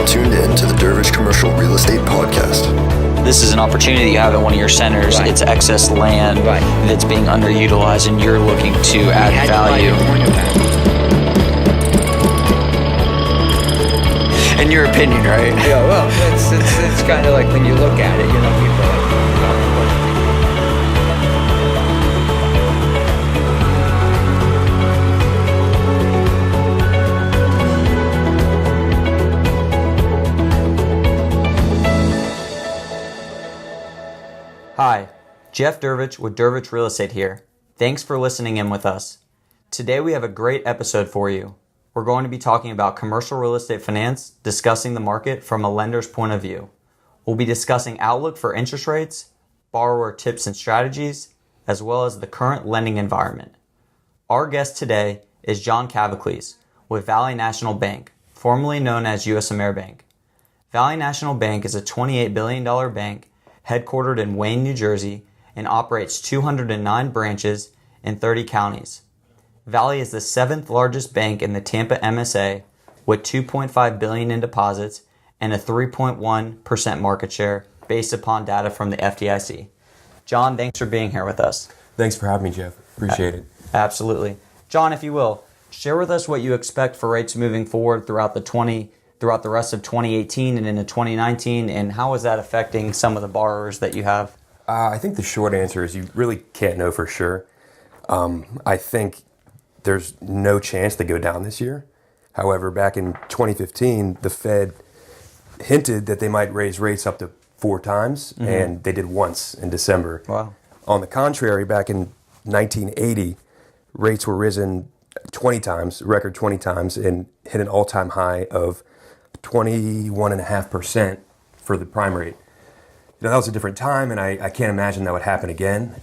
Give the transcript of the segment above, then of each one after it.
now tuned in to the Dervech Commercial Real Estate Podcast. This is an opportunity you have at one of your centers. Right. It's excess land that's being underutilized, and you're looking to add value. In your opinion, right? Yeah, well, it's kind of like when you look at it, you know, people are like, Hi, Jeff Dervech with Dervech Real Estate here. Thanks for listening in with us. Today we have a great episode for you. We're going to be talking about commercial real estate finance, discussing the market from a lender's point of view. We'll be discussing outlook for interest rates, borrower tips and strategies, as well as the current lending environment. Our guest today is John Kavouklis with Valley National Bank, formerly known as US Ameribank. Valley National Bank is a $28 billion bank headquartered in Wayne, New Jersey, and operates 209 branches in 30 counties. Valley is the 7th largest bank in the Tampa MSA with $2.5 billion in deposits and a 3.1% market share based upon data from the FDIC. John, thanks for being here with us. Thanks for having me, Jeff. Appreciate it. Absolutely. John, if you will, share with us what you expect for rates moving forward throughout the rest of 2018 and into 2019, and how is that affecting some of the borrowers that you have? I think the short answer is you really can't know for sure. I think there's no chance they go down this year. However, back in 2015, the Fed hinted that they might raise rates up to 4 times, and they did once in December. Wow. On the contrary, back in 1980, rates were risen 20 times, record 20 times, and hit an all-time high of 21.5% for the prime rate. You know, that was a different time, and I can't imagine that would happen again,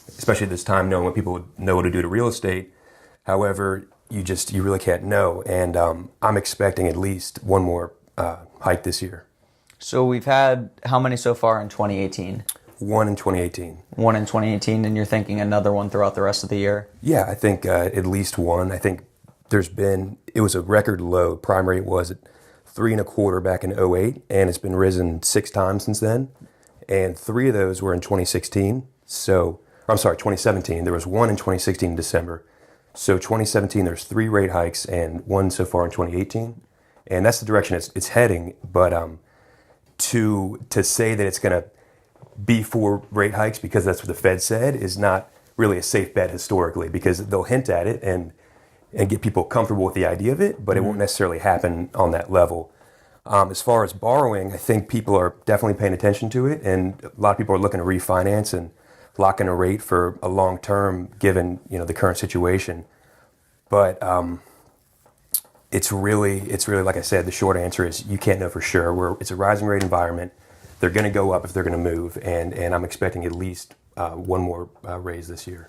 especially at this time, knowing what people would know what to do to real estate. However, you really can't know, and I'm expecting at least one more hike this year. So we've had how many so far in 2018? One in 2018. One in 2018, and you're thinking another one throughout the rest of the year? Yeah, I think at least one. I think it was a record low. Prime rate was at 3.25 back in 2008, and it's been risen 6 times since then. And 3 of those were in 2016. 2017. There was one in 2016 in December. So 2017, there's 3 rate hikes and 1 so far in 2018. And that's the direction it's heading. But to say that it's going to be 4 rate hikes because that's what the Fed said is not really a safe bet historically, because they'll hint at it and get people comfortable with the idea of it, but it won't necessarily happen on that level. As far as borrowing, I think people are definitely paying attention to it, and a lot of people are looking to refinance and lock in a rate for a long term, given the current situation. But it's really like I said, the short answer is you can't know for sure. It's a rising rate environment. They're going to go up if they're going to move, and I'm expecting at least one more raise this year.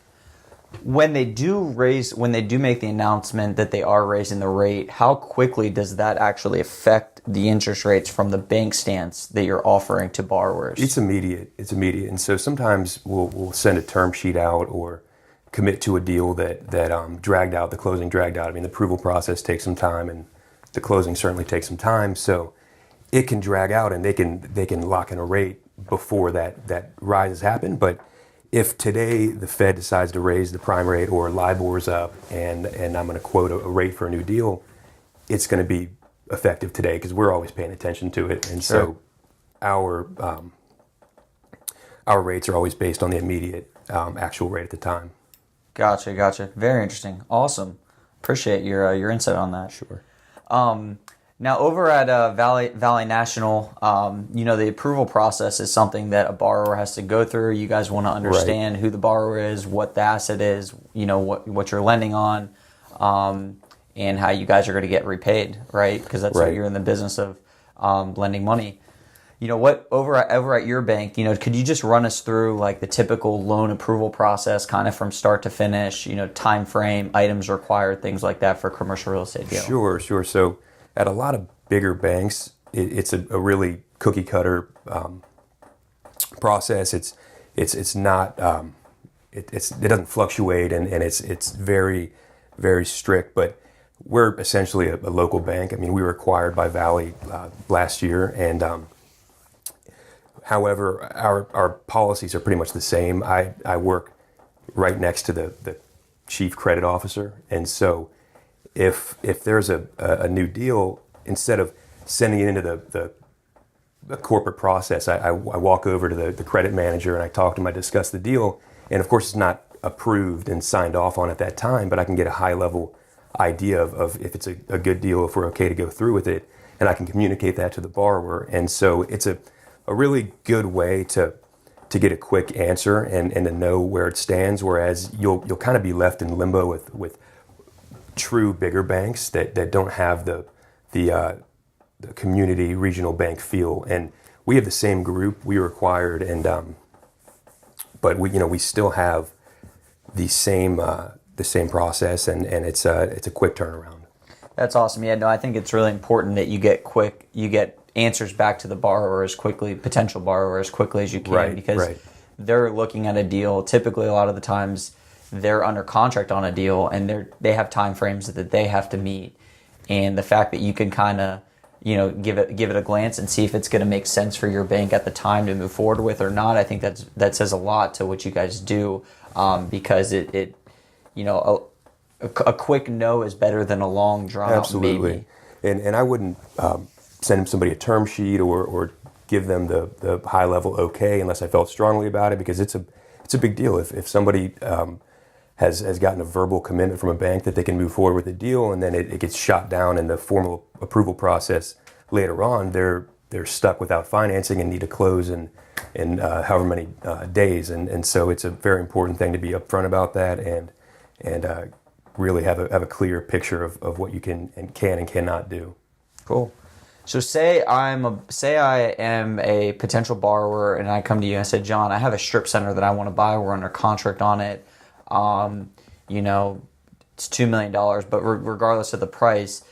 When they do make the announcement that they are raising the rate, how quickly does that actually affect the interest rates from the bank stance that you're offering to borrowers? It's immediate. And so sometimes we'll send a term sheet out or commit to a deal that the closing dragged out. I mean, the approval process takes some time, and the closing certainly takes some time. So it can drag out, and they can lock in a rate before that rise has happened. But if today the Fed decides to raise the prime rate or LIBOR's up, and I'm going to quote a rate for a new deal, it's going to be effective today because we're always paying attention to it. And so our rates are always based on the immediate actual rate at the time. Gotcha. Very interesting. Awesome. Appreciate your insight on that. Sure. Now, over at Valley National, the approval process is something that a borrower has to go through. You guys want to understand who the borrower is, what the asset is, what you're lending on, and how you guys are going to get repaid, right? Because that's what you're in the business of, lending money. Over at your bank, could you just run us through like the typical loan approval process, kind of from start to finish, time frame, items required, things like that for commercial real estate deal? Sure. So at a lot of bigger banks, it's a really cookie cutter process. It's not it doesn't fluctuate, and it's very, very strict. But we're essentially a local bank. I mean, we were acquired by Valley last year, and however, our policies are pretty much the same. I work right next to the chief credit officer, and so if there's a new deal, instead of sending it into the corporate process, I walk over to the credit manager and I talk to him. I discuss the deal, and of course, it's not approved and signed off on at that time, but I can get a high level idea of if it's a good deal, if we're okay to go through with it, and I can communicate that to the borrower. And so it's a really good way to get a quick answer and to know where it stands, whereas you'll kind of be left in limbo with true bigger banks that don't have the community regional bank feel. And we have the same group we were acquired, and but we still have the same process, and it's a quick turnaround. That's awesome. Yeah, no, I think it's really important that you get answers back to the potential borrower as quickly as you can, because they're looking at a deal. Typically, a lot of the times, they're under contract on a deal, and they have time frames that they have to meet. And the fact that you can kind of give it a glance and see if it's going to make sense for your bank at the time to move forward with or not, I think that says a lot to what you guys do, because it a quick no is better than a long drawn out maybe. And I wouldn't send somebody a term sheet or give them the high level okay unless I felt strongly about it, because it's a big deal if somebody has gotten a verbal commitment from a bank that they can move forward with a deal, and then it gets shot down in the formal approval process later on. They're stuck without financing and need to close in however many days, and so it's a very important thing to be upfront about that and really have a clear picture of what you can and cannot do. Cool. So say I am a potential borrower and I come to you and I said, John, I have a strip center that I want to buy. We're under contract on it. It's $2 million, but regardless of the price,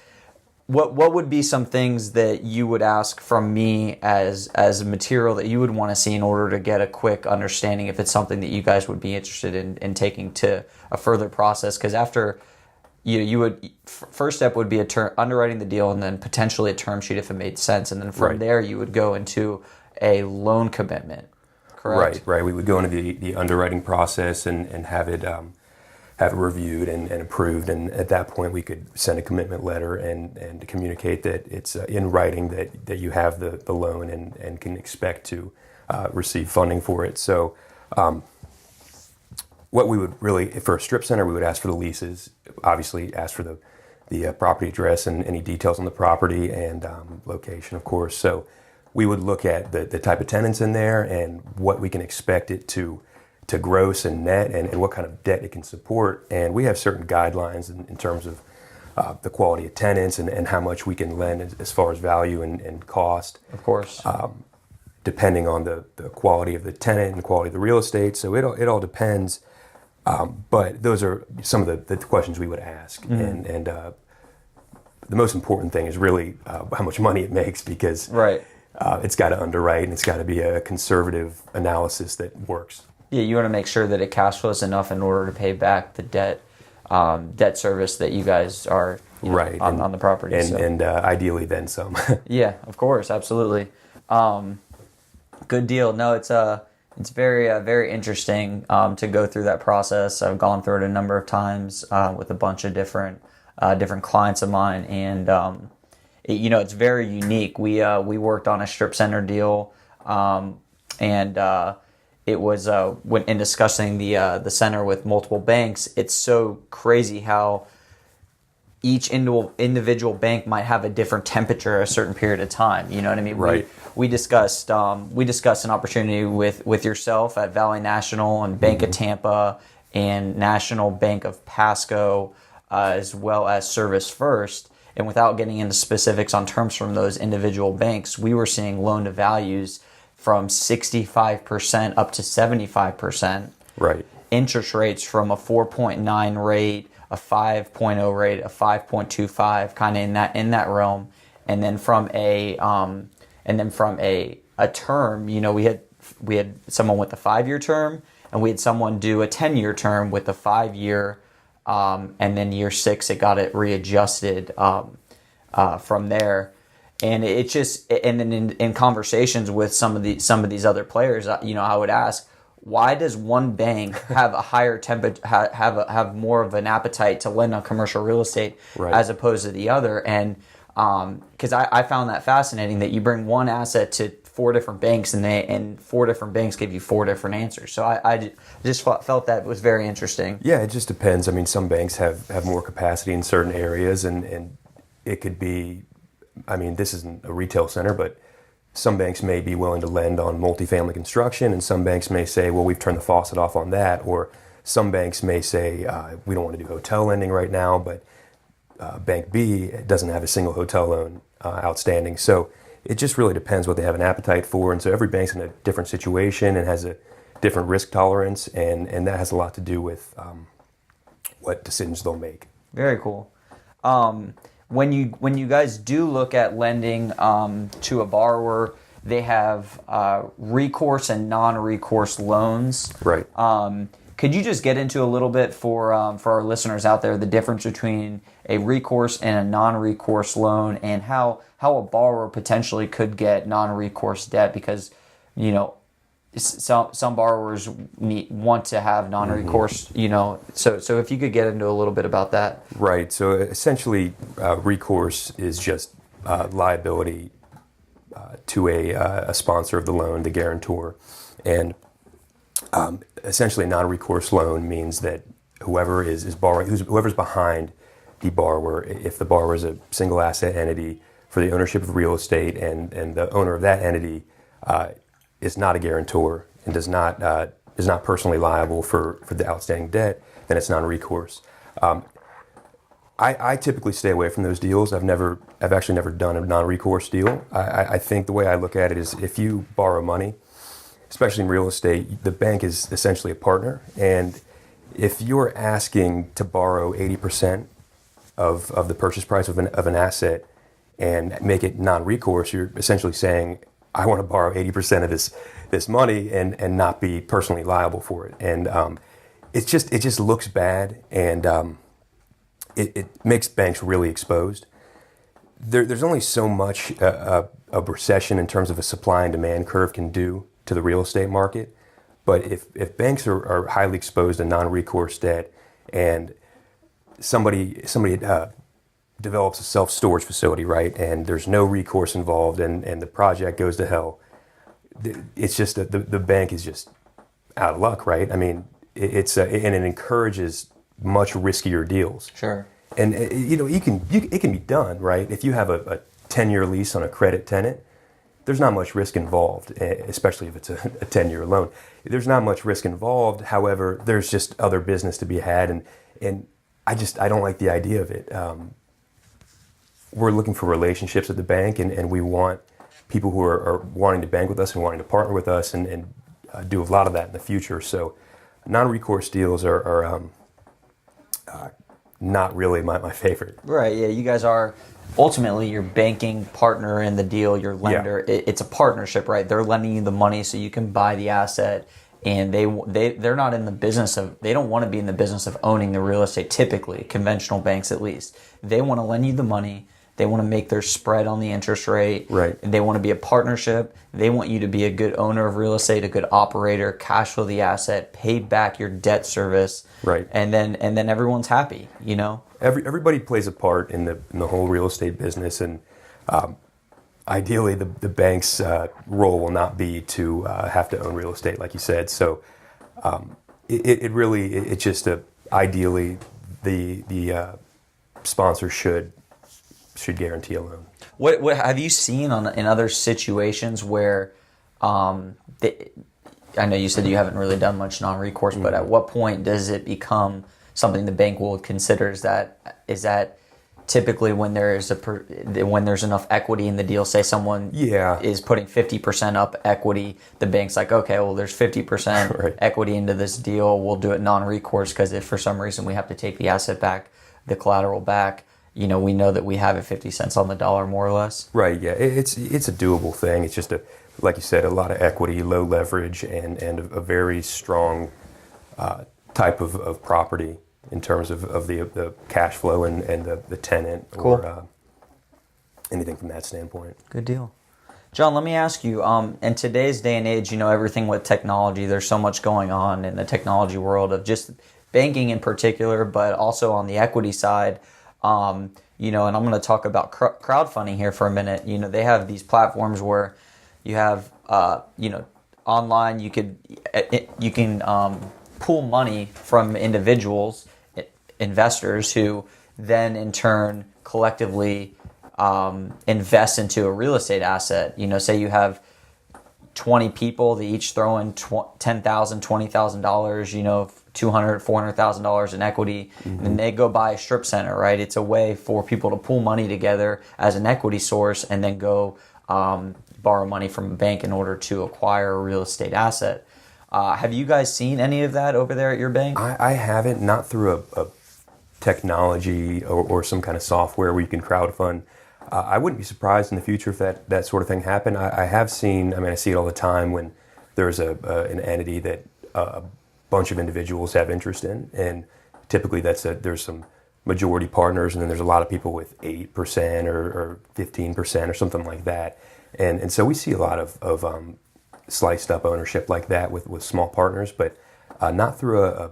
what would be some things that you would ask from me as material that you would want to see in order to get a quick understanding if it's something that you guys would be interested in taking to a further process? Because after you would, first step would be underwriting the deal, and then potentially a term sheet if it made sense, and then from there you would go into a loan commitment. Correct? Right. We would go into the underwriting process and have it reviewed and approved, and at that point we could send a commitment letter and to communicate that it's in writing that you have the loan and can expect to receive funding for it. So what we would really, for a strip center, we would ask for the leases, obviously ask for the property address and any details on the property and location, of course. So we would look at the type of tenants in there and what we can expect it to gross and net and what kind of debt it can support. And we have certain guidelines in terms of the quality of tenants and how much we can lend as far as value and cost. Of course. Depending on the quality of the tenant and the quality of the real estate. So it all depends. But those are some of the questions we would ask. Mm-hmm. And the most important thing is really how much money it makes, because it's got to underwrite and it's got to be a conservative analysis that works. Yeah, you want to make sure that it cash flows enough in order to pay back the debt service that you guys are on the property. And ideally then some. Yeah, of course, absolutely. Good deal. No, it's very very interesting to go through that process. I've gone through it a number of times with a bunch of different clients of mine, and it's very unique. We worked on a strip center deal, and it was when in discussing the center with multiple banks, it's so crazy how each individual bank might have a different temperature a certain period of time. You know what I mean? Right. We discussed an opportunity with yourself at Valley National and Bank of Tampa and National Bank of Pasco, as well as Service First. And without getting into specifics on terms from those individual banks, we were seeing loan to values from 65% up to 75%. Right. Interest rates from a 4.9 rate, a 5.0 rate, a 5.25, kind of in that realm. And then from a term, we had someone with a 5-year term, and we had someone do a 10-year term with a 5-year and then year 6 it got it readjusted from there. And it just, and then in conversations with some of these other players, I would ask, why does one bank have a higher have more of an appetite to lend on commercial real estate as opposed to the other? And because I found that fascinating, that you bring one asset to 4 different banks and 4 different banks give you 4 different answers. So I just felt that was very interesting. Yeah, it just depends. I mean, some banks have more capacity in certain areas, and it could be, I mean, this isn't a retail center, but some banks may be willing to lend on multifamily construction, and some banks may say, well, we've turned the faucet off on that. Or some banks may say, we don't want to do hotel lending right now, but Bank B doesn't have a single hotel loan outstanding. So it just really depends what they have an appetite for. And so every bank's in a different situation and has a different risk tolerance, and that has a lot to do with what decisions they'll make. Very cool. When you guys do look at lending to a borrower, they have recourse and non-recourse loans. Right. Could you just get into a little bit for our listeners out there the difference between a recourse and a non-recourse loan, and how a borrower potentially could get non-recourse debt? Because some borrowers want to have non-recourse, so if you could get into a little bit about that. Right. So essentially, recourse is just liability to a sponsor of the loan, the guarantor. And essentially, a non-recourse loan means that whoever is borrowing, whoever's behind the borrower, if the borrower is a single asset entity for the ownership of real estate, and the owner of that entity is not a guarantor and is not personally liable for the outstanding debt, then it's non-recourse. I typically stay away from those deals. I've actually never done a non-recourse deal. I think the way I look at it is, if you borrow money, especially in real estate, the bank is essentially a partner, and if you're asking to borrow 80% of the purchase price of an asset and make it non-recourse, you're essentially saying, I want to borrow 80% of this money and not be personally liable for it. And it just looks bad, and it makes banks really exposed. There's only so much a recession in terms of a supply and demand curve can do to the real estate market. But if banks are highly exposed to non-recourse debt, and somebody develops a self-storage facility, right, and there's no recourse involved, and the project goes to hell, it's just that the bank is just out of luck, right? I mean, and it encourages much riskier deals. Sure. And it can be done, right? If you have a 10-year lease on a credit tenant, there's not much risk involved, especially if it's a 10-year loan. There's not much risk involved. However, there's just other business to be had, and I don't like the idea of it. We're looking for relationships at the bank, and we want people who are wanting to bank with us and wanting to partner with us, and do a lot of that in the future. So non-recourse deals are not really my favorite. Right, yeah, you guys are ultimately your banking partner in the deal, your lender. Yeah. It's a partnership, right? They're lending you the money so you can buy the asset, and they're not in the business of, they don't want to be in the business of owning the real estate, typically, conventional banks at least. They want to lend you the money. They want to make their spread on the interest rate. Right. They want to be a partnership. They want you to be a good owner of real estate, a good operator, cash flow the asset, pay back your debt service. Right. And then everyone's happy, Everybody plays a part in the whole real estate business, and ideally the bank's role will not be to have to own real estate, like you said. So it's just ideally the sponsor should guarantee a loan. What have you seen in other situations where, I know you said you haven't really done much non-recourse, but at what point does it become something the bank will consider? Is that typically when there's enough equity in the deal? Say someone is putting 50% up equity, the bank's like, okay, well, there's 50% right. equity into this deal. We'll do it non-recourse, because if for some reason we have to take the asset back, the collateral back, we know that we have it 50 cents on the dollar, more or less. Right. Yeah, it's a doable thing. It's just like you said, a lot of equity, low leverage, and a very strong type of property in terms of the cash flow and the tenant or anything from that standpoint. Good deal. John, let me ask you, in today's day and age, everything with technology, there's so much going on in the technology world of just banking in particular, but also on the equity side. And I'm going to talk about crowdfunding here for a minute. They have these platforms where you have, online, you can pool money from individuals, investors who then in turn collectively invest into a real estate asset. Say you have 20 people, they each throw in $10,000, $20,000, $200,000, $400,000 in equity, and then they go buy a strip center, right? It's a way for people to pool money together as an equity source and then go borrow money from a bank in order to acquire a real estate asset. Have you guys seen any of that over there at your bank? I haven't, not through a technology or some kind of software where you can crowdfund. I wouldn't be surprised in the future if that sort of thing happened. I have seen, I see it all the time when there's an entity that a bunch of individuals have interest in, and typically there's some majority partners, and then there's a lot of people with 8% or 15% or something like that. And so we see a lot of sliced up ownership like that with small partners, but not through a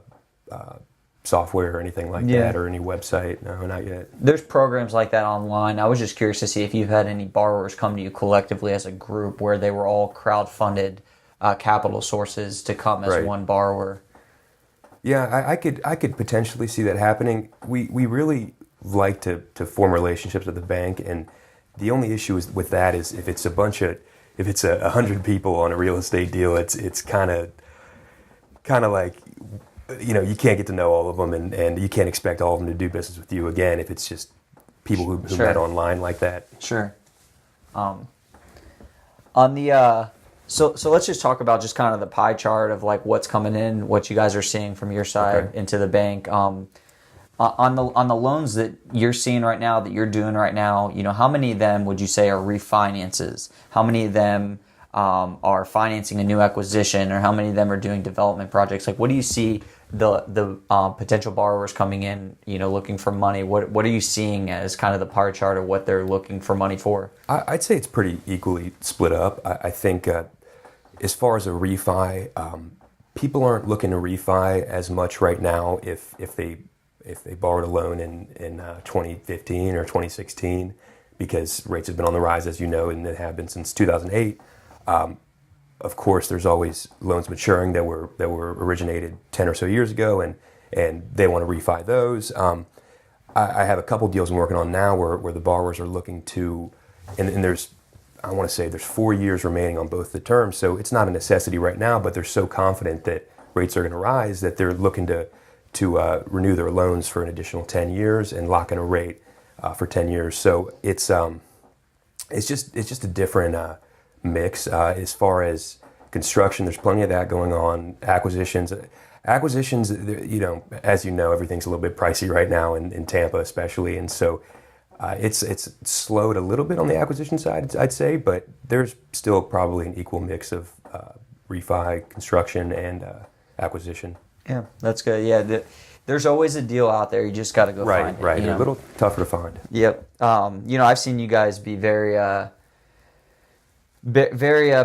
software or anything like that, or any website. No, not yet. There's programs like that online. I was just curious to see if you've had any borrowers come to you collectively as a group where they were all crowdfunded capital sources to come as one borrower. Yeah, I could potentially see that happening. We really like to form relationships with the bank, and the only issue with that is if it's 100 people on a real estate deal, it's kind of like, you can't get to know all of them, and you can't expect all of them to do business with you again if it's just people who met online like that. Sure. On the so let's just talk about just kind of the pie chart of like what's coming in, what you guys are seeing from your side into the bank. On the loans that you're seeing right now, that you're doing right now, how many of them would you say are refinances? How many of them are financing a new acquisition, or how many of them are doing development projects? Like, what do you see the potential borrowers coming in, looking for money? What are you seeing as kind of the pie chart of what they're looking for money for? I'd say it's pretty equally split up. I think as far as a refi, people aren't looking to refi as much right now if they borrowed a loan in 2015 or 2016, because rates have been on the rise, as you know, and they have been since 2008. Of course, there's always loans maturing that were originated 10 or so years ago, and they want to refi those. I have a couple deals I'm working on now where the borrowers are looking to, and there's 4 years remaining on both the terms, so it's not a necessity right now, but they're so confident that rates are going to rise that they're looking to renew their loans for an additional 10 years and lock in a rate for 10 years. So it's just a different mix. As far as construction, there's plenty of that going on. Acquisitions, as you know, everything's a little bit pricey right now in Tampa especially, and so it's slowed a little bit on the acquisition side, I'd say, but there's still probably an equal mix of refi, construction, and acquisition. Yeah, that's good. Yeah, there's always a deal out there. You just got to go find it. Right. A little tougher to find. Yep. I've seen you guys be very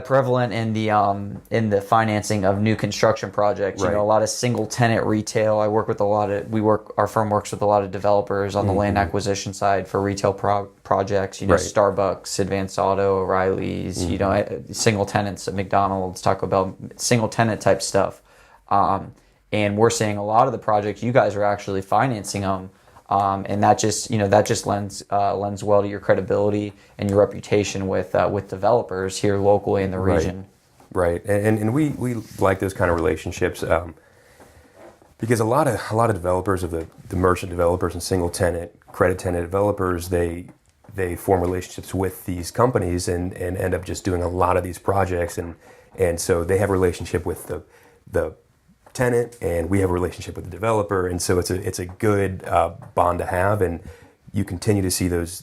prevalent in the financing of new construction projects. A lot of single tenant retail. Our firm works with a lot of developers on the land acquisition side for retail projects. Starbucks, Advanced Auto, O'Reilly's. Single tenants at McDonald's, Taco Bell, single tenant type stuff. And we're seeing a lot of the projects you guys are actually financing them, and that just lends well to your credibility and your reputation with developers here locally in the region. Right, and we like those kind of relationships because a lot of developers, of the merchant developers and single tenant, credit tenant developers, they form relationships with these companies and end up just doing a lot of these projects, and so they have a relationship with the tenant, and we have a relationship with the developer, and so it's a good bond to have, and you continue to see those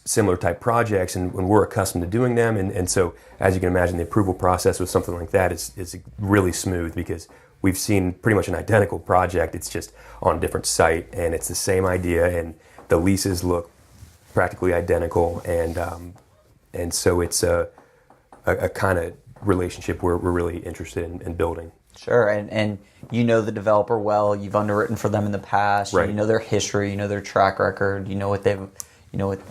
similar type projects, and when we're accustomed to doing them, and so as you can imagine, the approval process with something like that is really smooth because we've seen pretty much an identical project. It's just on a different site, and it's the same idea, and the leases look practically identical, and so it's a kind of relationship we're really interested in building. Sure, and you know the developer well. You've underwritten for them in the past. Right. You know their history. You know their track record. You know what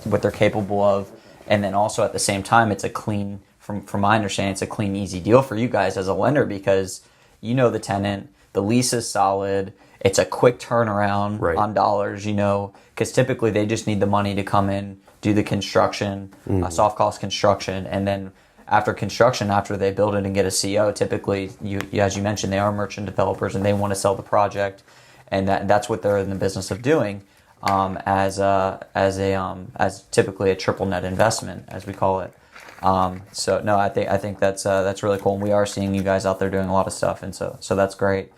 what they're capable of. And then also at the same time, it's a clean, from my understanding, it's a clean, easy deal for you guys as a lender because you know the tenant, the lease is solid. It's a quick turnaround on dollars. Because typically they just need the money to come in, do the construction, soft cost construction, and then after construction, after they build it and get a CO, typically, as you mentioned, they are merchant developers and they want to sell the project, and that's what they're in the business of doing, as typically a triple net investment, as we call it. So no, I think that's really cool, and we are seeing you guys out there doing a lot of stuff, and so that's great.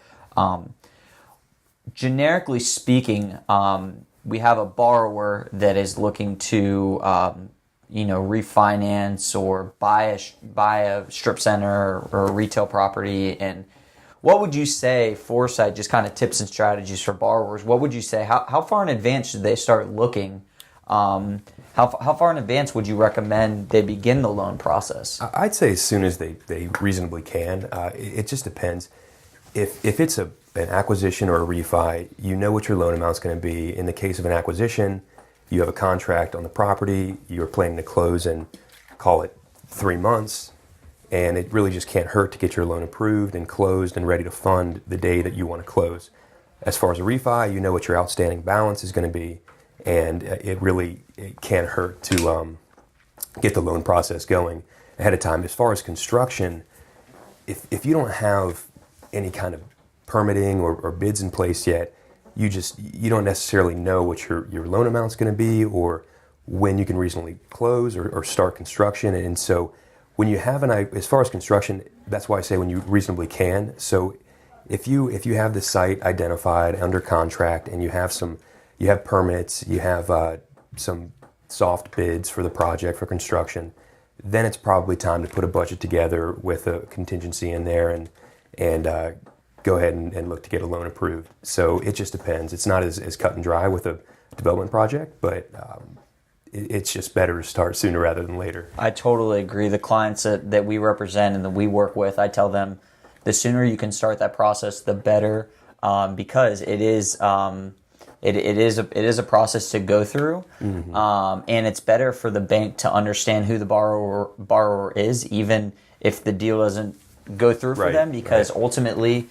Generically speaking, we have a borrower that is looking to refinance or buy a strip center or a retail property. And what would you say, foresight, just kind of tips and strategies for borrowers? What would you say? How far in advance should they start looking? How far in advance would you recommend they begin the loan process? I'd say as soon as they reasonably can. It just depends. If it's an acquisition or a refi, you know what your loan amount's going to be. In the case of an acquisition, you have a contract on the property, you're planning to close in, call it 3 months, and it really just can't hurt to get your loan approved and closed and ready to fund the day that you want to close. As far as a refi, you know what your outstanding balance is going to be, and it can't hurt to get the loan process going ahead of time. As far as construction, if you don't have any kind of permitting or bids in place yet, you don't necessarily know what your loan amount's going to be or when you can reasonably close or start construction. And so when you have as far as construction, that's why I say when you reasonably can. So if you have the site identified, under contract, and you have permits, you have some soft bids for the project for construction, then it's probably time to put a budget together with a contingency in there and go ahead and look to get a loan approved. So it just depends. It's not as cut and dry with a development project, but it's just better to start sooner rather than later. I totally agree. The clients that we represent and that we work with, I tell them the sooner you can start that process, the better, because it is a process to go through, and it's better for the bank to understand who the borrower is, even if the deal doesn't go through for them, because ultimately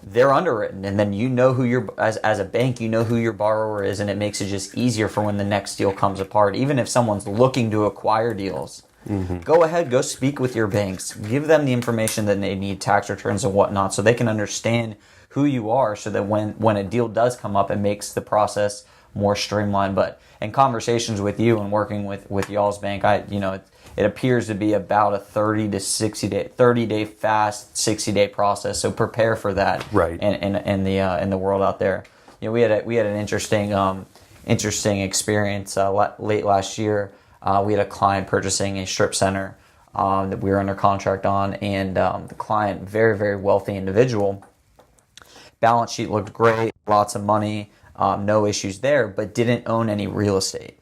they're underwritten, and then you know who as a bank, you know who your borrower is, and it makes it just easier for when the next deal comes apart. Even if someone's looking to acquire deals, go ahead, go speak with your banks, give them the information that they need, tax returns and whatnot, so they can understand who you are, so that when a deal does come up, it makes the process more streamlined. But in conversations with you and working with y'all's bank, it appears to be about a 30 day fast, 60-day process. So prepare for that. Right. In the world out there. We had an interesting experience late last year. We had a client purchasing a strip center that we were under contract on, and the client, very, very wealthy individual. Balance sheet looked great, lots of money, no issues there, but didn't own any real estate.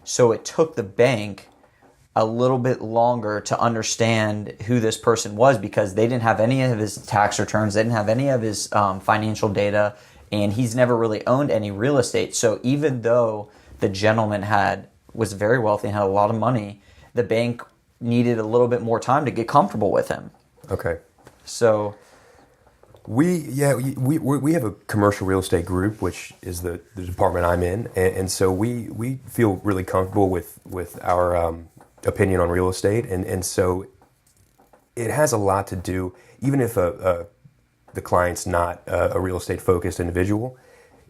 So it took the bank a little bit longer to understand who this person was, because they didn't have any of his tax returns, they didn't have any of his financial data, and he's never really owned any real estate. So even though the gentleman was very wealthy and had a lot of money, the bank needed a little bit more time to get comfortable with him. Okay. So we have a commercial real estate group, which is the department I'm in, and so we feel really comfortable with our opinion on real estate, and so it has a lot to do, even if the client's not a real estate focused individual,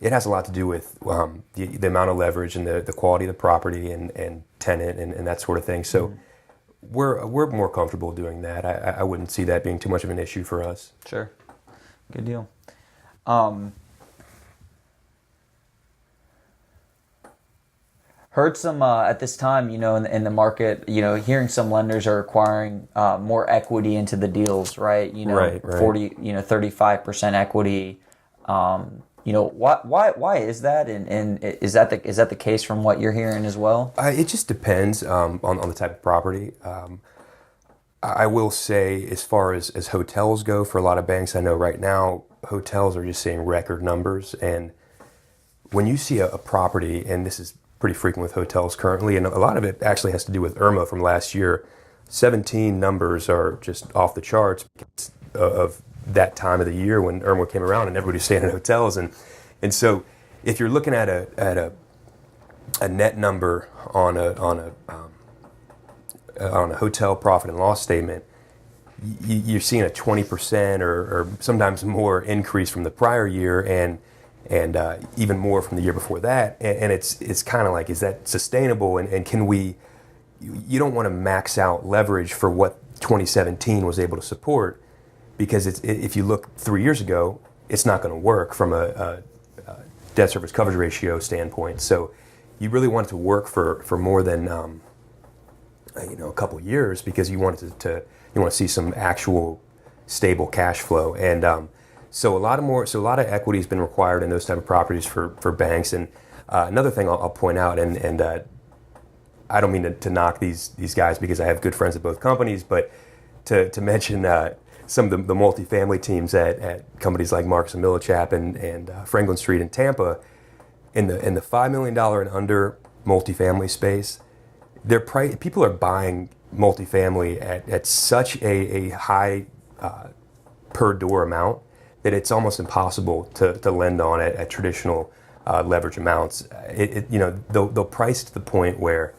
it has a lot to do with the amount of leverage and the quality of the property and tenant and that sort of thing. So we're more comfortable doing that. I wouldn't see that being too much of an issue for us. Sure. Good deal. Heard some at this time, in the market, hearing some lenders are requiring more equity into the deals, right? Right. 40, 35% equity. Why is that? And is that the case from what you're hearing as well? It just depends on the type of property. I will say, as far as hotels go, for a lot of banks, I know right now hotels are just seeing record numbers. And when you see a property, and this is pretty frequent with hotels currently, and a lot of it actually has to do with Irma from last year. 17 numbers are just off the charts because of that time of the year when Irma came around and everybody's staying in hotels, and so if you're looking at a net number on a hotel profit and loss statement, you're seeing a 20% or sometimes more increase from the prior year, and even more from the year before that, and it's kind of like, is that sustainable? And can we? You don't want to max out leverage for what 2017 was able to support, because if you look 3 years ago, it's not going to work from a debt service coverage ratio standpoint. So you really want it to work for more than a couple of years, because you want it to see some actual stable cash flow. And so a lot of equity has been required in those type of properties for banks. And another thing I'll point out, and I don't mean to knock these guys, because I have good friends at both companies, but to mention some of the multifamily teams at companies like Marcus & Millichap and Franklin Street in Tampa, in the $5 million and under multifamily space, people are buying multifamily at such a high per door amount that it's almost impossible to lend on at traditional leverage amounts. They'll price to the point where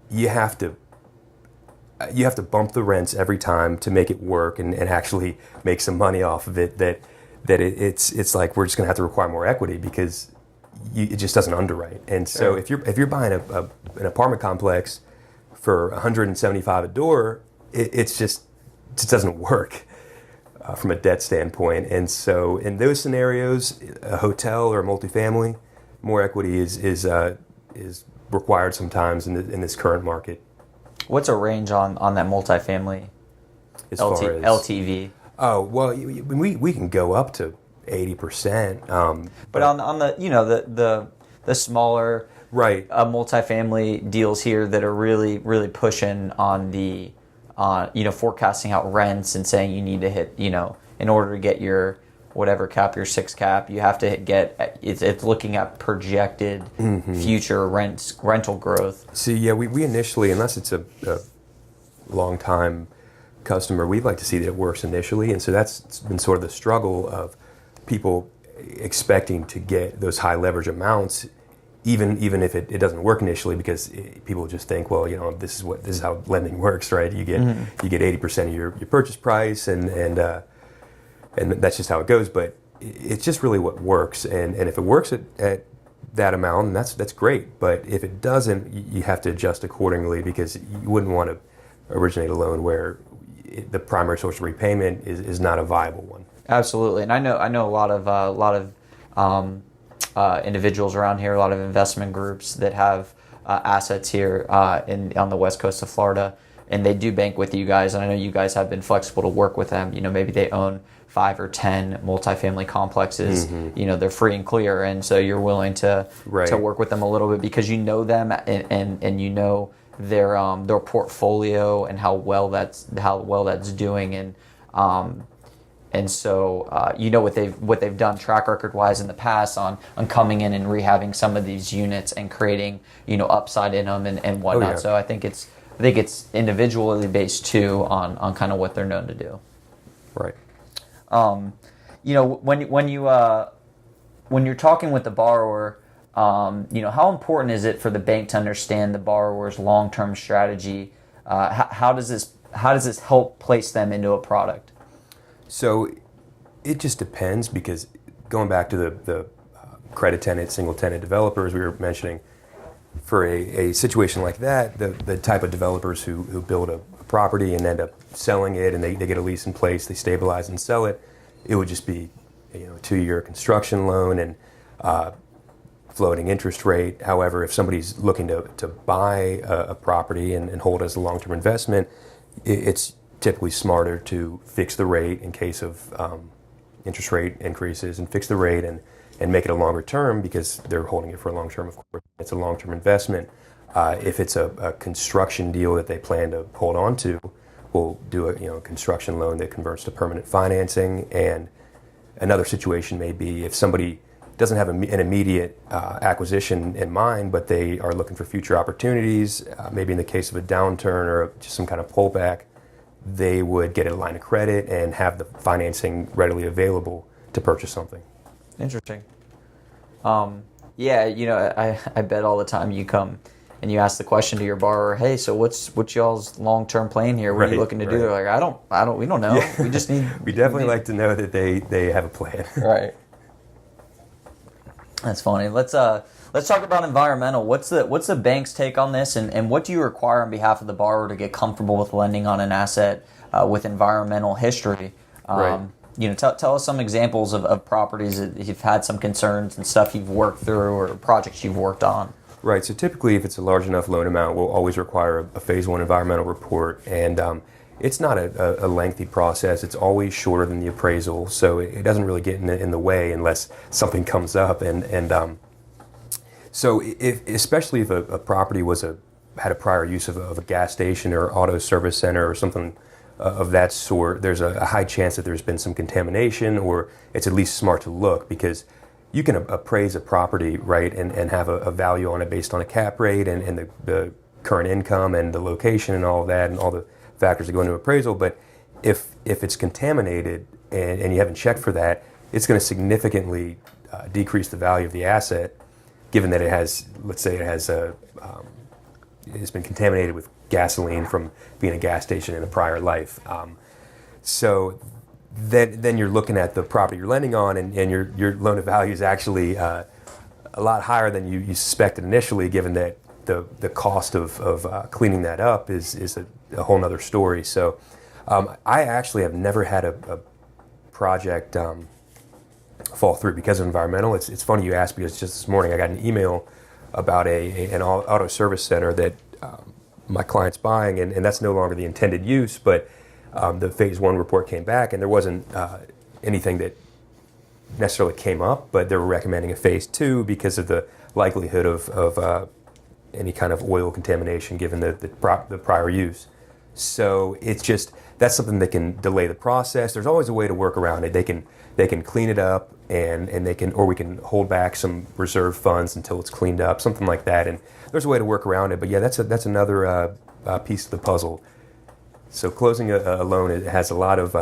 you have to bump the rents every time to make it work and actually make some money off of it. That it's like, we're just going to have to require more equity, because it just doesn't underwrite. And so if you're buying an apartment complex for $175 a door, it just doesn't work from a debt standpoint. And so in those scenarios, a hotel or a multifamily, more equity is required sometimes in this current market. What's a range on that multifamily As far as LTV? Oh, well, we can go up to 80%. But on the smaller multifamily deals here that are really, really pushing on the forecasting out rents and saying you need to hit, in order to get your whatever cap, your 6 cap, you have to it's looking at projected future rental growth. See, yeah, we initially, unless it's a long time customer, we'd like to see that it works initially. And so that's been sort of the struggle of people expecting to get those high leverage amounts, even if it doesn't work initially, because people just think, well, this is how lending works, right? You get 80% of your purchase price, and that's just how it goes. But it's just really what works, and if it works at that amount, that's great. But if it doesn't, you have to adjust accordingly, because you wouldn't want to originate a loan where the primary source of repayment is not a viable one. Absolutely, and I know a lot of individuals around here, a lot of investment groups that have assets here on the west coast of Florida, and they do bank with you guys. And I know you guys have been flexible to work with them. Maybe they own 5 or 10 multifamily complexes. They're free and clear, and so you're willing to work with them a little bit because you know them and you know their portfolio and how well that's doing, and so you know what they've done track record wise in the past on coming in and rehabbing some of these units and creating upside in them and whatnot. Oh, yeah. So I think it's individually based too on kind of what they're known to do. Right. When you're talking with the borrower, how important is it for the bank to understand the borrower's long-term strategy? How does this help place them into a product? So it just depends, because going back to the credit tenant, single tenant developers we were mentioning, for a situation like that, the type of developers who build a property and end up selling it, and they get a lease in place, they stabilize and sell it, it would just be a 2-year construction loan and floating interest rate. However, if somebody's looking to buy a property and hold it as a long-term investment, it's typically smarter to fix the rate in case of interest rate increases, and fix the rate and make it a longer term because they're holding it for a long term. Of course, it's a long-term investment. If it's a construction deal that they plan to hold on to, we'll do a construction loan that converts to permanent financing. And another situation may be if somebody doesn't have an immediate acquisition in mind, but they are looking for future opportunities, maybe in the case of a downturn or just some kind of pullback, they would get a line of credit and have the financing readily available to purchase something. Interesting. Yeah, I bet all the time you come and you ask the question to your borrower, hey, so what's y'all's long-term plan here? What are you looking to do? They're like, we don't know. Yeah. We just need. We definitely like to know that they have a plan. Right. That's funny. Let's talk about environmental. What's the bank's take on this, and what do you require on behalf of the borrower to get comfortable with lending on an asset with environmental history? Right. Tell us some examples of properties that you've had some concerns and stuff you've worked through or projects you've worked on. Right. So typically, if it's a large enough loan amount, we'll always require a Phase 1 environmental report, and it's not a lengthy process. It's always shorter than the appraisal, so it doesn't really get in the way unless something comes up. So especially if a property had a prior use of a gas station or auto service center or something of that sort, there's a high chance that there's been some contamination, or it's at least smart to look, because you can appraise a property, right, and have a value on it based on a cap rate and the current income and the location and all of that and all the factors that go into appraisal. But if it's contaminated and you haven't checked for that, it's going to significantly decrease the value of the asset, given that it has, let's say, it's been contaminated with gasoline from being a gas station in a prior life. So then you're looking at the property you're lending on, and your loan to value is actually a lot higher than you suspected initially, given that the cost of cleaning that up is a whole other story. So I actually have never had a project fall through because of environmental. It's funny you asked, because just this morning I got an email about an auto service center that my client's buying, and that's no longer the intended use, but the Phase 1 report came back, and there wasn't anything that necessarily came up, but they were recommending a Phase 2 because of the likelihood of any kind of oil contamination given the prior use. So that's something that can delay the process. There's always a way to work around it. They can clean it up, and we can hold back some reserve funds until it's cleaned up, something like that. And there's a way to work around it. But yeah, that's another piece of the puzzle. So closing a loan, it has a lot of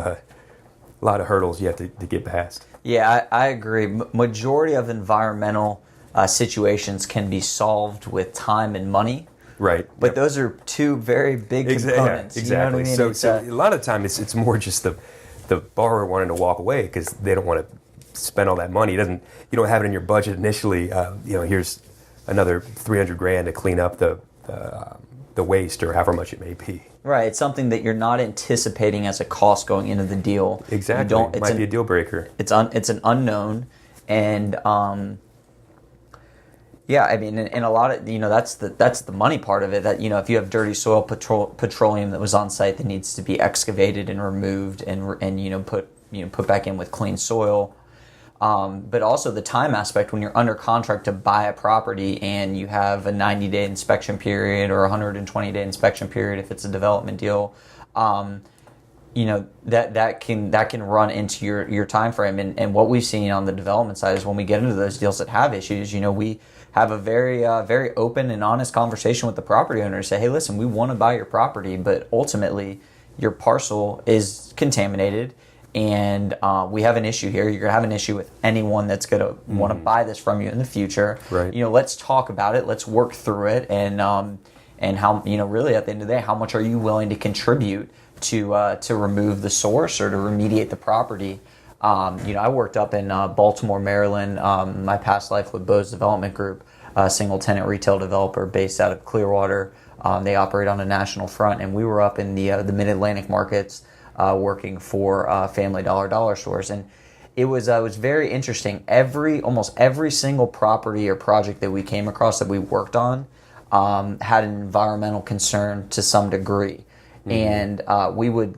hurdles you have to get past. Yeah, I agree. Majority of environmental situations can be solved with time and money. Right. But those are two very big components. Yeah, exactly. You know what I mean? So a lot of the time it's more just the borrower wanting to walk away because they don't want to spend all that money. You don't have it in your budget initially. Here's another $300,000 to clean up the waste or however much it may be. Right. It's something that you're not anticipating as a cost going into the deal. Exactly. It might be a deal breaker. It's an unknown, and yeah, I mean, and a lot of that's the money part of it. That if you have dirty soil, petroleum that was on site that needs to be excavated and removed and put back in with clean soil. But also the time aspect when you're under contract to buy a property and you have a 90-day inspection period or a 120-day inspection period if it's a development deal, that can run into your time frame. And what we've seen on the development side is when we get into those deals that have issues, we have a very very open and honest conversation with the property owner to say, hey, listen, we want to buy your property, but ultimately your parcel is contaminated. And we have an issue here. You're going to have an issue with anyone that's going to want to buy this from you in the future. Right. Let's talk about it. Let's work through it. And how, really at the end of the day, how much are you willing to contribute to remove the source or to remediate the property? I worked up in Baltimore, Maryland. My past life with Bose Development Group, a single tenant retail developer based out of Clearwater. They operate on a national front, and we were up in the Mid-Atlantic markets. Working for Family Dollar stores, and it was very interesting. Almost every single property or project that we came across that we worked on had an environmental concern to some degree. And we would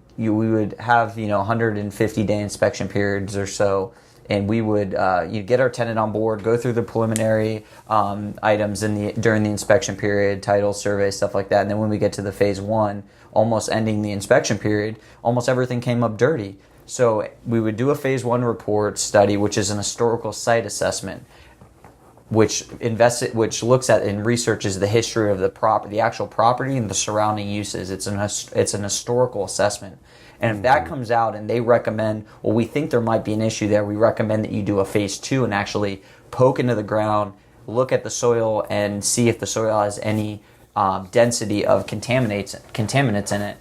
have 150-day inspection periods or so, and we would get our tenant on board, go through the preliminary items during the inspection period, title, survey, stuff like that. And then when we get to the phase one, almost ending the inspection period, almost everything came up dirty. So we would do a phase one report study, which is an historical site assessment, which looks at and researches the history of the actual property and the surrounding uses. It's an historical assessment. And if that comes out and they recommend, well, we think there might be an issue there, we recommend that you do a phase two and actually poke into the ground, look at the soil, and see if the soil has any density of contaminants in it.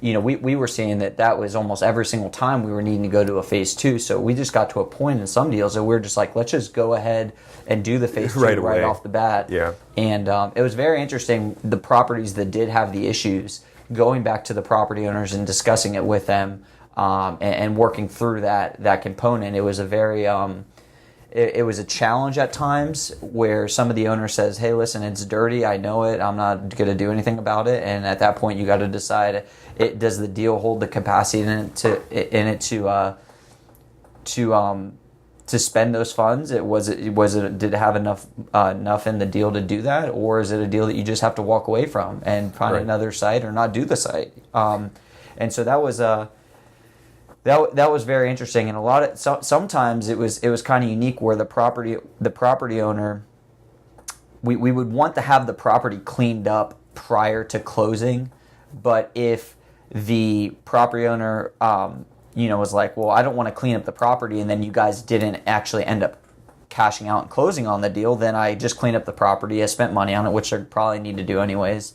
We were seeing that was almost every single time we were needing to go to a phase two. So we just got to a point in some deals that we were just like, let's just go ahead and do the phase two right off the bat. Yeah. And it was very interesting, the properties that did have the issues, going back to the property owners and discussing it with them and working through that component. It was a very it was a challenge at times where some of the owner says, hey, listen, it's dirty, I know it, I'm not going to do anything about it. And at that point you got to decide, does the deal hold the capacity in it to spend those funds? Did it have enough in the deal to do that, or is it a deal that you just have to walk away from and find another site or not do the site? And so that was that was very interesting, and sometimes it was kind of unique where the property owner, we would want to have the property cleaned up prior to closing, but if the property owner was like, well, I don't want to clean up the property, and then you guys didn't actually end up cashing out and closing on the deal, then I just cleaned up the property, I spent money on it, which I probably need to do anyways.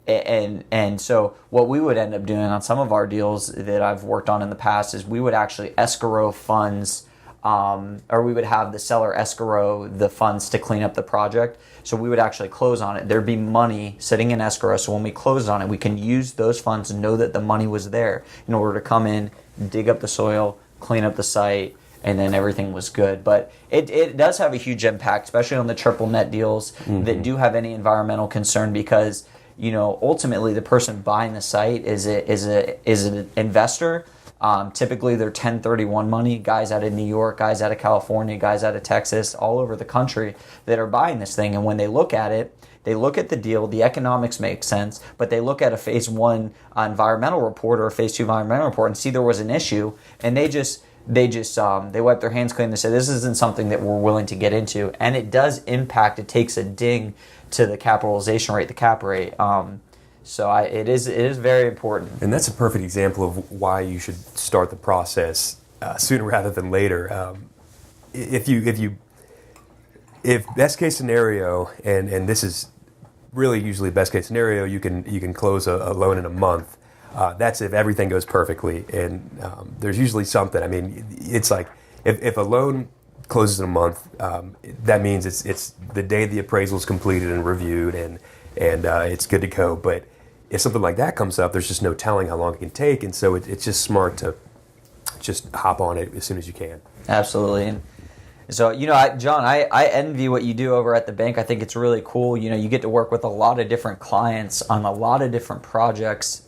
And so what we would end up doing on some of our deals that I've worked on in the past is we would actually escrow funds, or we would have the seller escrow the funds to clean up the project. So we would actually close on it. There'd be money sitting in escrow. So when we close on it, we can use those funds and know that the money was there in order to come in, dig up the soil, clean up the site, and then everything was good. But it does have a huge impact, especially on the triple net deals that do have any environmental concern, because ultimately the person buying the site is an investor. Typically they're 1031 money, guys out of New York, guys out of California, guys out of Texas, all over the country that are buying this thing. And when they look at it, they look at the deal, the economics make sense, but they look at a phase one environmental report or a phase two environmental report and see there was an issue, and they wipe their hands clean and say, this isn't something that we're willing to get into. And it does impact, it takes a ding to the capitalization rate, the cap rate. So it is very important. And that's a perfect example of why you should start the process sooner rather than later. If best case scenario, and this is really usually best case scenario, you can close a loan in a month. That's if everything goes perfectly, and there's usually something. I mean, it's like if a loan closes in a month, that means it's the day the appraisal is completed and reviewed, and it's good to go. But if something like that comes up, there's just no telling how long it can take, and so it's just smart to just hop on it as soon as you can. Absolutely. And so, John, I envy what you do over at the bank. I think it's really cool. You get to work with a lot of different clients on a lot of different projects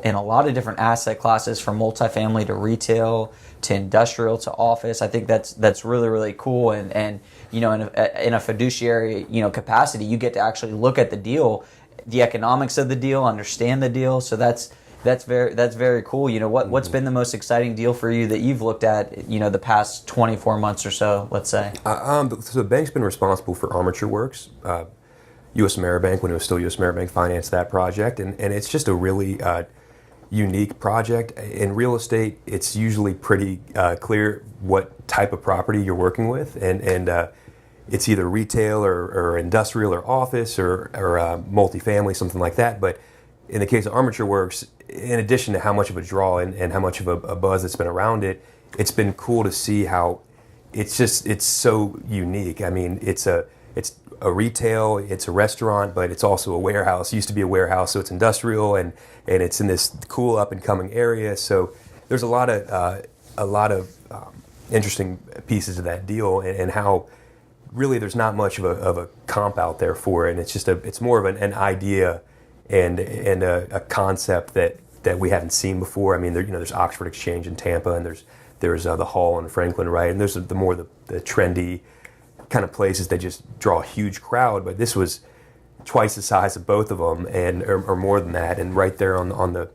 in a lot of different asset classes, from multifamily to retail to industrial to office. I think that's really, really cool. And in a fiduciary capacity, you get to actually look at the deal, the economics of the deal, understand the deal. So that's very cool. What's been the most exciting deal for you that you've looked at, the past 24 months or so, let's say? So the bank's been responsible for Armature Works. U.S. Ameribank, when it was still U.S. Ameribank, financed that project, and it's just a really unique project. In real estate, it's usually pretty clear what type of property you're working with, and it's either retail or industrial or office or multifamily, something like that. But in the case of Armature Works, in addition to how much of a draw and how much of a buzz that's been around it, it's been cool to see how it's so unique. I mean, it's a retail, it's a restaurant, but it's also a warehouse. It used to be a warehouse, so it's industrial, and it's in this cool up and coming area. So there's a lot of interesting pieces of that deal, and how really there's not much of a comp out there for it, and it's more of an idea and a concept that we haven't seen before. I mean, there's Oxford Exchange in Tampa, and there's the Hall in Franklin, right? And there's the trendy kind of places that just draw a huge crowd, but this was twice the size of both of them, or more than that, and right there on the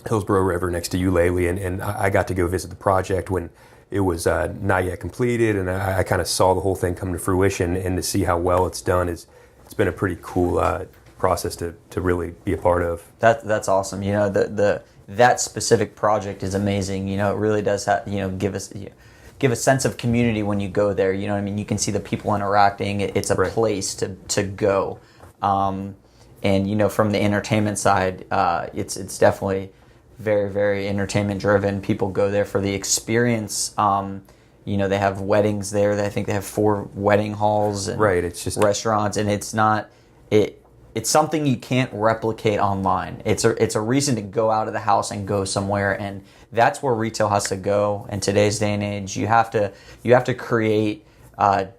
Hillsborough River next to Eulalie, and I got to go visit the project when it was not yet completed, and I kind of saw the whole thing come to fruition, and to see how well it's done it's been a pretty cool process to really be a part of. That's awesome. That specific project is amazing. It really does give a sense of community when you go there. You know what I mean? You can see the people interacting. It's a place to go. And from the entertainment side, it's definitely very, very entertainment driven. People go there for the experience. They have weddings there. I think they have 4 wedding halls and it's just restaurants, and it's something you can't replicate online. It's a reason to go out of the house and go somewhere, and that's where retail has to go in today's day and age. You have to create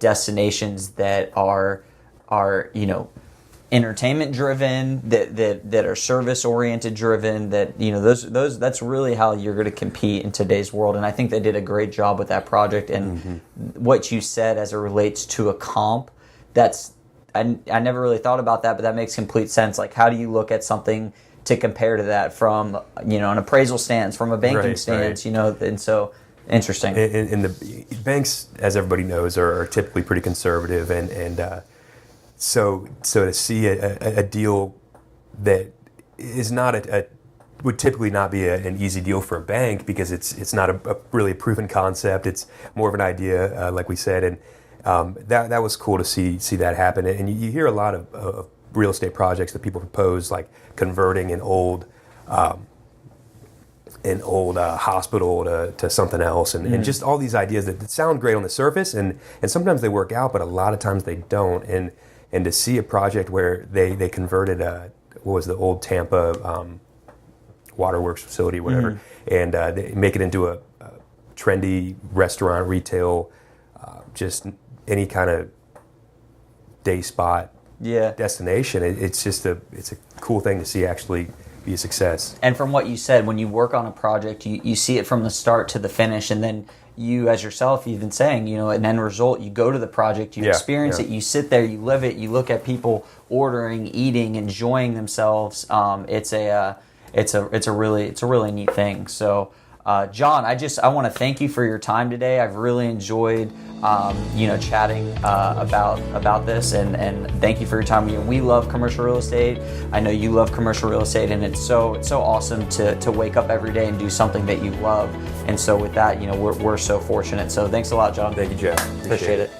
destinations that are entertainment driven, that are service oriented driven, that's really how you're going to compete in today's world. And I think they did a great job with that project. And what you said as it relates to a comp, I never really thought about that, but that makes complete sense. Like, how do you look at something to compare to that from an appraisal stance, from a banking stance, and so interesting. And the banks, as everybody knows, are typically pretty conservative, and so to see a deal that is not would typically not be an easy deal for a bank, because it's not a really proven concept. It's more of an idea, like we said, and that was cool to see that happen. And you hear a lot of real estate projects that people propose, like converting an old hospital to something else, and just all these ideas that sound great on the surface, and sometimes they work out, but a lot of times they don't. And to see a project where they converted what was the old Tampa waterworks facility, whatever, and they make it into a trendy restaurant, retail, just any kind of day spot destination. It's a cool thing to see actually be a success. And from what you said, when you work on a project, you see it from the start to the finish, and then you, as yourself, you've been saying, an end result, you go to the project, you experience it, you sit there, you live it, you look at people ordering, eating, enjoying themselves. It's a really neat thing. So, John, I want to thank you for your time today. I've really enjoyed, chatting about this, and thank you for your time. We love commercial real estate. I know you love commercial real estate, and it's so awesome to wake up every day and do something that you love. And so with that, we're so fortunate. So thanks a lot, John. Thank you, Jeff. Appreciate it.